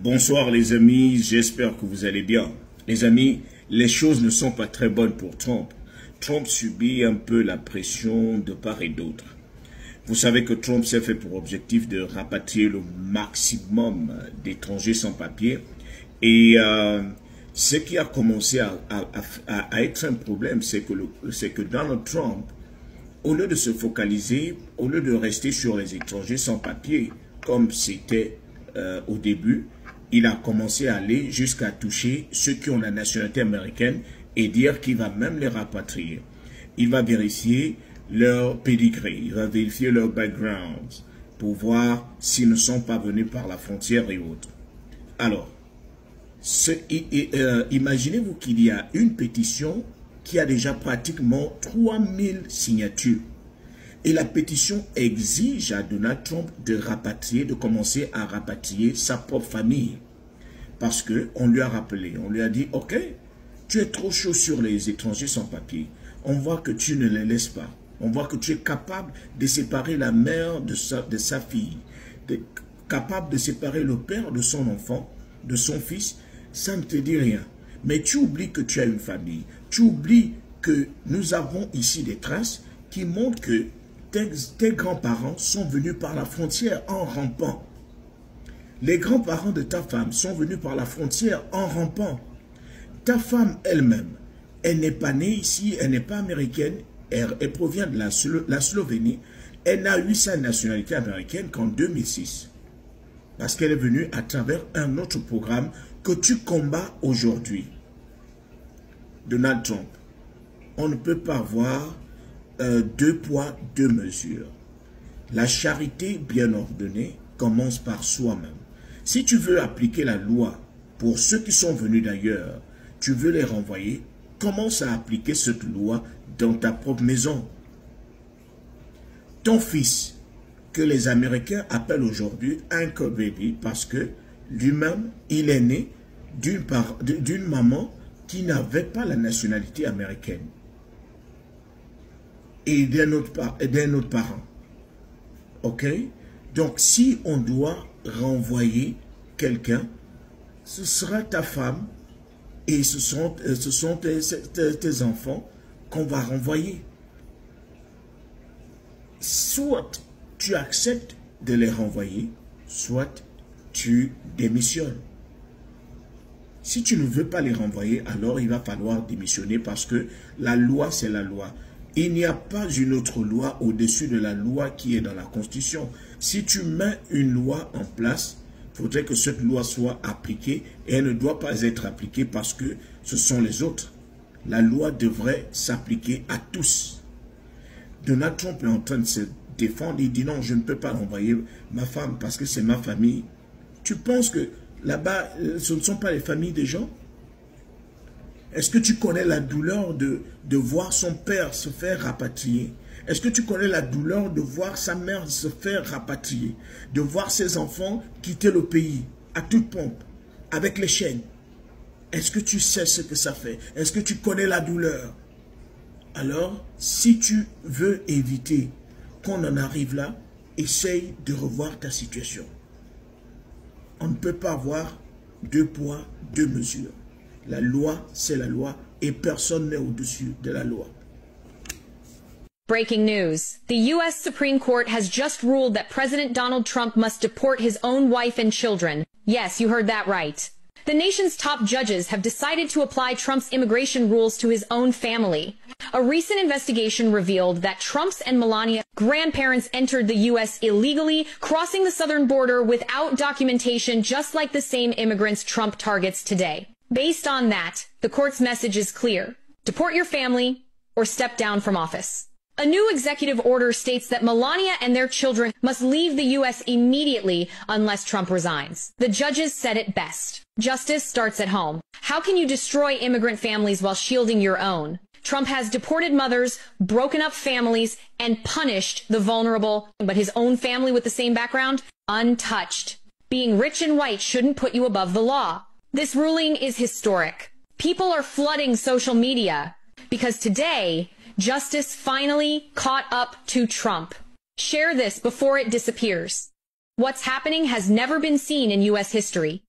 Bonsoir les amis, j'espère que vous allez bien. Les amis, les choses ne sont pas très bonnes pour Trump. Trump subit un peu la pression de part et d'autre. Vous savez que Trump s'est fait pour objectif de rapatrier le maximum d'étrangers sans papier. Et ce qui a commencé à être un problème, c'est que Donald Trump, au lieu de se focaliser, au lieu de rester sur les étrangers sans papier, comme c'était au début, il a commencé à aller jusqu'à toucher ceux qui ont la nationalité américaine et dire qu'il va même les rapatrier. Il va vérifier leur pedigree, il va vérifier leur background pour voir s'ils ne sont pas venus par la frontière et autres. Alors, imaginez-vous qu'il y a une pétition qui a déjà pratiquement 3000 signatures. Et la pétition exige à Donald Trump de rapatrier, de commencer à rapatrier sa propre famille. Parce qu'on lui a rappelé, on lui a dit, ok, tu es trop chaud sur les étrangers sans papier. On voit que tu ne les laisses pas. On voit que tu es capable de séparer la mère de sa fille, capable de séparer le père de son enfant, de son fils. Ça ne te dit rien. Mais tu oublies que tu as une famille. Tu oublies que nous avons ici des traces qui montrent que tes grands-parents sont venus par la frontière en rampant. Les grands-parents de ta femme sont venus par la frontière en rampant. Ta femme elle-même, elle n'est pas née ici, elle n'est pas américaine, elle provient de la Slovénie. Elle n'a eu sa nationalité américaine qu'en 2006. Parce qu'elle est venue à travers un autre programme que tu combats aujourd'hui. Donald Trump, on ne peut pas avoir deux poids, deux mesures. La charité bien ordonnée commence par soi-même. Si tu veux appliquer la loi pour ceux qui sont venus d'ailleurs, tu veux les renvoyer, commence à appliquer cette loi dans ta propre maison. Ton fils, que les Américains appellent aujourd'hui Uncle Baby, parce que lui-même, il est né d'une maman qui n'avait pas la nationalité américaine et d'un autre parent. Ok? Donc, si on doit renvoyer quelqu'un, ce sera ta femme et ce sont tes enfants qu'on va renvoyer. Soit tu acceptes de les renvoyer, soit tu démissionnes. Si tu ne veux pas les renvoyer, alors il va falloir démissionner parce que la loi, c'est la loi. Il n'y a pas une autre loi au-dessus de la loi qui est dans la Constitution. Si tu mets une loi en place, il faudrait que cette loi soit appliquée et elle ne doit pas être appliquée parce que ce sont les autres. La loi devrait s'appliquer à tous. Donald Trump est en train de se défendre. Il dit non, je ne peux pas renvoyer ma femme parce que c'est ma famille. Tu penses que là-bas, ce ne sont pas les familles des gens? Est-ce que tu connais la douleur de voir son père se faire rapatrier? Est-ce que tu connais la douleur de voir sa mère se faire rapatrier? De voir ses enfants quitter le pays à toute pompe, avec les chaînes? Est-ce que tu sais ce que ça fait? Est-ce que tu connais la douleur? Alors, si tu veux éviter qu'on en arrive là, essaye de revoir ta situation. On ne peut pas avoir deux poids, deux mesures. La loi, c'est la loi et personne n'est au-dessus de la loi. Breaking news. The U.S. Supreme Court has just ruled that President Donald Trump must deport his own wife and children. Yes, you heard that right. The nation's top judges have decided to apply Trump's immigration rules to his own family. A recent investigation revealed that Trump's and Melania's grandparents entered the U.S. illegally, crossing the southern border without documentation, just like the same immigrants Trump targets today. Based on that, the court's message is clear. Deport your family or step down from office. A new executive order states that Melania and their children must leave the U.S. immediately unless Trump resigns. The judges said it best. Justice starts at home. How can you destroy immigrant families while shielding your own? Trump has deported mothers, broken up families, and punished the vulnerable, but his own family with the same background, untouched. Being rich and white shouldn't put you above the law. This ruling is historic. People are flooding social media because today, justice finally caught up to Trump. Share this before it disappears. What's happening has never been seen in U.S. history.